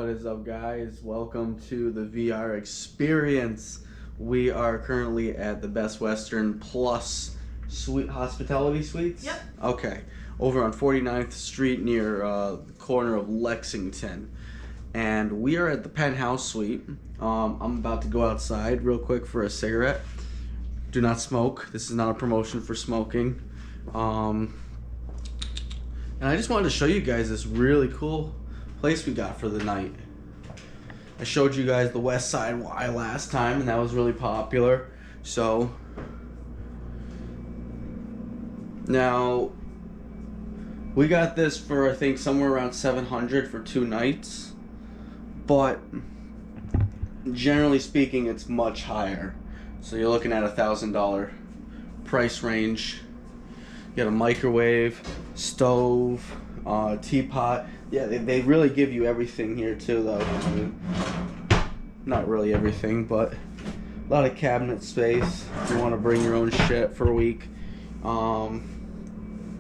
What is up, guys? Welcome to the VR experience. We are currently at the Best Western Plus Suite Hospitality Suites. Yep. Okay. Over on 49th Street near the corner of Lexington. And we are at the Penthouse Suite. I'm about to go outside real quick for a cigarette. Do not smoke. This is not a promotion for smoking. And I just wanted to show you guys this really cool place we got for the night. I showed you guys the West Side Y last time, and that was really popular. So now we got this for I think somewhere around $700 for 2 nights, but generally speaking, it's much higher. So you're looking at $1,000 price range. You got a microwave, stove, teapot. Yeah, they really give you everything here too, though. I mean, not really everything, but a lot of cabinet space if you want to bring your own shit for a week. There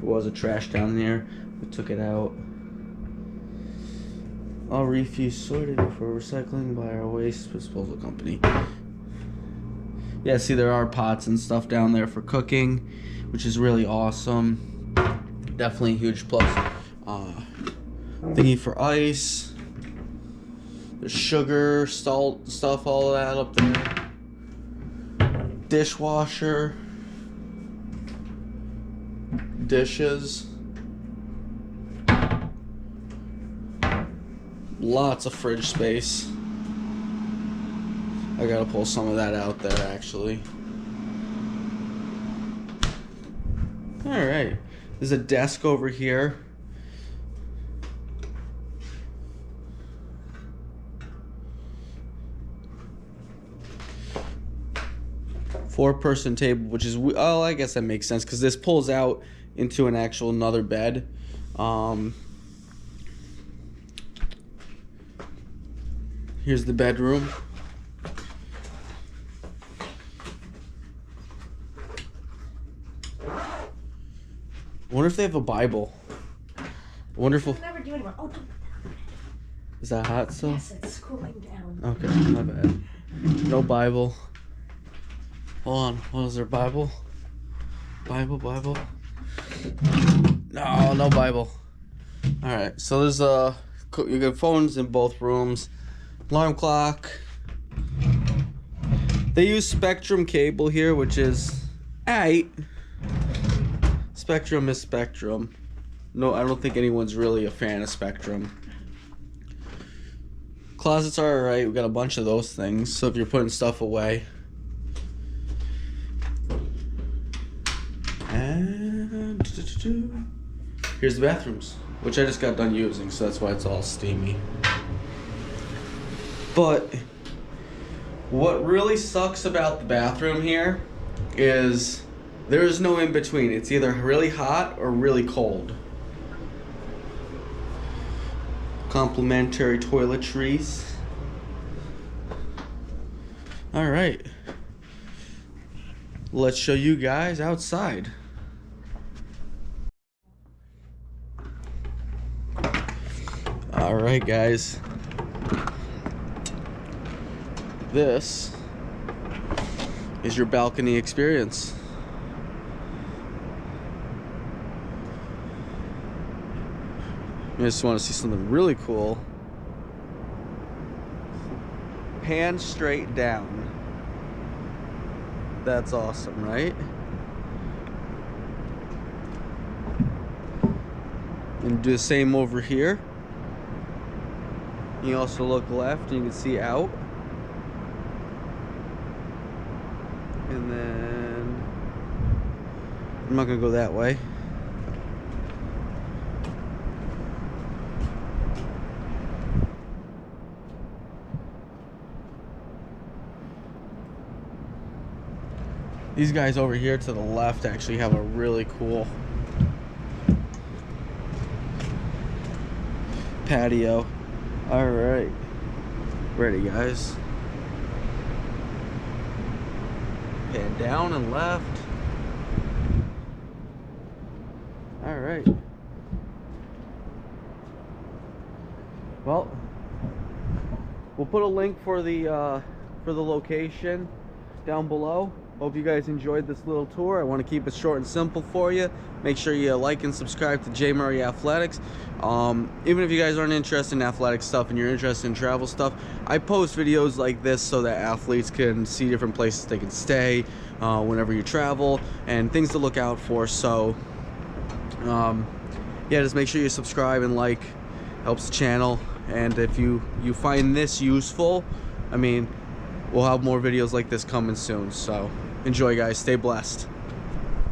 was a trash down there. We took it out. All refuse sorted for recycling by our waste disposal company. Yeah, see, there are pots and stuff down there for cooking, which is really awesome. Definitely a huge plus. Thingy for ice. There's sugar, salt, stuff, all of that up there. Dishwasher. Dishes. Lots of fridge space. I gotta pull some of that out there, actually. Alright. There's a desk over here. Four-person table, which is, oh, I guess that makes sense because this pulls out into an actual another bed. Here's the bedroom. I wonder if they have a Bible. I wonder if we'll... Never do anymore. Oh, don't put that on. Is that hot still? Yes, it's cooling down. Okay, my bad. No Bible. Hold on. What is there? Bible? Bible? No, no Bible. Alright, so there's you got phones in both rooms. Alarm clock. They use Spectrum cable here, which is 8. Spectrum is Spectrum. No, I don't think anyone's really a fan of Spectrum. Closets are alright. We got a bunch of those things. So if you're putting stuff away. And here's the bathrooms, which I just got done using, so that's why it's all steamy. But what really sucks about the bathroom here is there is no in between. It's either really hot or really cold. Complimentary toiletries. All right. Let's show you guys outside. All right, guys. This is your balcony experience. I just want to see something really cool. Pan straight down. That's awesome, right? And do the same over here. You also look left and you can see out. And then I'm not gonna go that way. These guys over here to the left actually have a really cool patio. All right, ready, guys? Pan down and left. All right. Well, we'll put a link for the location down below. Hope you guys enjoyed this little tour. I want to keep it short and simple for you. Make sure you like and subscribe to Jmurrayathletics. Even if you guys aren't interested in athletic stuff and you're interested in travel stuff, I post videos like this so that athletes can see different places they can stay whenever you travel and things to look out for. So yeah, just make sure you subscribe and like. Helps the channel. And if you find this useful, I mean, we'll have more videos like this coming soon. So enjoy, guys. Stay blessed.